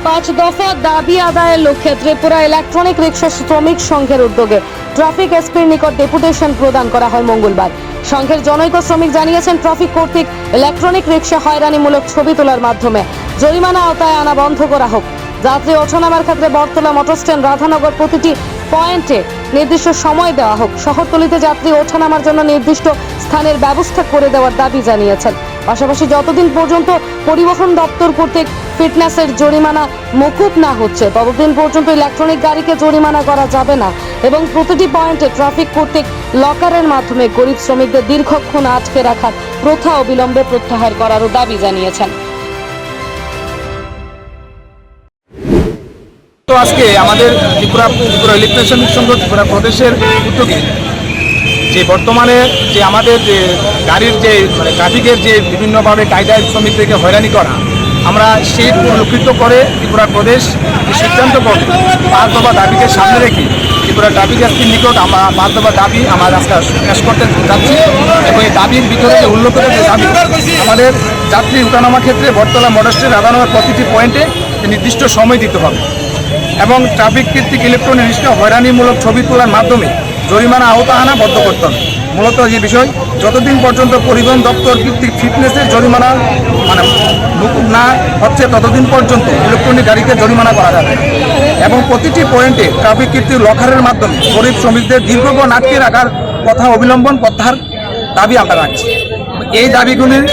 5 দফা দাবি আদায়ের লক্ষ্যে ত্রিপুরা ইলেকট্রনিক রিক্সা শ্রমিক সংঘের উদ্যোগে ট্রাফিক এসপির নিকট ডেপুটেশন প্রদান করা হয় মঙ্গলবার। সংঘের জনৈক শ্রমিক জানিয়েছেন, ট্রাফিক কর্তৃক ইলেকট্রনিক রিক্সা হয়রানিমূলক ছবি তোলার মাধ্যমে জরিমানা আওতায় আনা বন্ধ করা হোক। যাত্রী ওঠানামার ক্ষেত্রে বটতলা, মোটর স্ট্যান্ড, রাধানগর প্রতিটি পয়েন্টে নির্দিষ্ট সময় দেওয়া হোক। শহরতলিতে যাত্রী ওঠানামার জন্য নির্দিষ্ট স্থানের ব্যবস্থা করে দেওয়ার দাবি জানিয়েছেন। পাশাপাশি যতদিন পর্যন্ত পরিবহন দপ্তর কর্তৃক ফিটনেসের জরিমানা মকুব না হচ্ছে ততদিন পর্যন্ত ইলেকট্রনিক গাড়িকে জরিমানা করা যাবে না এবং প্রতিটি পয়েন্টে ট্রাফিক কর্তৃক লকারের মাধ্যমে গরিব শ্রমিকদের দীর্ঘক্ষণ আটকে রাখার প্রথা অবিলম্বে প্রত্যাহার করারও দাবি জানিয়েছেন। তো আজকে আমাদের ত্রিপুরা ইলেকট্রিক শ্রমিক সংঘ ত্রিপুরা প্রদেশের উদ্যোগে যে বর্তমানে যে আমাদের যে গাড়ির যে ট্রাফিকের যে বিভিন্নভাবে কায়দায় শ্রমিকদেরকে হয়রানি করা, আমরা সেই পরিলক্ষিত করে ত্রিপুরা প্রদেশ যে সিদ্ধান্ত করবে 5 দফা দাবিকে সামনে রেখে ত্রিপুরা ট্রাফিক এসপির নিকট আমরা 5 দফা দাবি আমরা আজকে পেশ করতে যাচ্ছি। এবং এই দাবির ভিতরে যে উল্লেখিত যে দাবি, আমাদের যাত্রী উঠানামার ক্ষেত্রে বটতলা, মোটর স্ট্যান্ড, রাধানগর প্রতিটি পয়েন্টে নির্দিষ্ট সময় দিতে হবে এবং ট্রাফিক কর্তৃক ইলেকট্রনিক রিক্সা হয়রানিমূলক ছবি তোলার মাধ্যমে জরিমানা আওতা আনা বদ্ধ করতে হবে। মূলত যে বিষয়, যতদিন পর্যন্ত পরিবহন দপ্তর কর্তৃক ফিটনেসের জরিমানা মকুব না হচ্ছে ততদিন পর্যন্ত ইলেকট্রনিক গাড়িকে জরিমানা করা যাবে এবং প্রতিটি পয়েন্টে ট্রাফিক কর্তৃক লকারের মাধ্যমে গরিব শ্রমিকদের দীর্ঘক্ষণ আটকে রাখার কথা অবিলম্বন প্রত্যাহার দাবি আমরা রাখছি। এই দাবিগুলির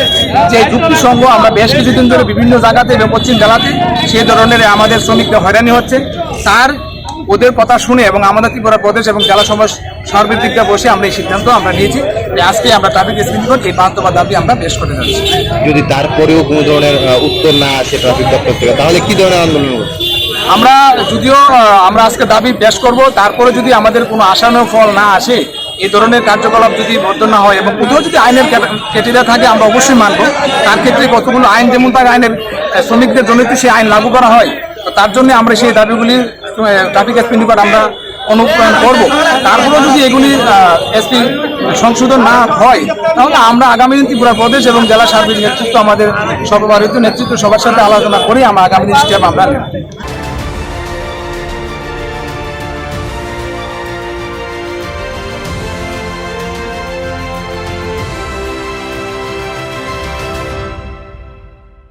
যে যুক্তিসঙ্গ, আমরা বেশ কিছুদিন ধরে বিভিন্ন জায়গাতে এবং পশ্চিম জেলাতে সেই ধরনের আমাদের শ্রমিকদের হয়রানি হচ্ছে, তার ওদের কথা শুনে এবং আমাদের ত্রিপুরা প্রদেশ এবং জেলা সমাজ সার্বিক দিকটা বসে আমরা এই সিদ্ধান্ত আমরা নিয়েছি যে আজকে আমরা ট্রাফিক এসপির নিকট এই 5 দফা দাবি আমরা পেশ করে যাচ্ছি। যদি তারপরেও কোনো ধরনের উত্তর না আসে ট্রাফিক দপ্তর থেকে, তাহলে কি ধরনের আন্দোলন হবে? আমরা যদিও আমরা আজকে দাবি পেশ করব, তারপরে যদি আমাদের কোনো আশানুরূপ ফল না আসে, এই ধরনের কার্যকলাপ যদি বর্জন না হয় এবং কোথাও যদি আইনের ক্রাইটেরিয়া থাকে আমরা অবশ্যই মানব। তার ক্ষেত্রে কতগুলো আইন যেমন থাকে, আইনের শ্রমিকদের জন্য সেই আইন লাগু করা হয়, তো তার জন্য আমরা সেই দাবিগুলি ট্রাফিক এসপির নিকট আমরা অনুপ্রয়ণ করব। তারপরেও যদি এগুলি এসপি সংশোধন না হয়, তাহলে আমরা আগামী দিন ত্রিপুরা প্রদেশ এবং জেলা সার্বিক নেতৃত্ব, আমাদের সর্বভারতীয় নেতৃত্ব সবার সাথে আলোচনা করে আমরা আগামী দিন স্টেপ আমরা নেব।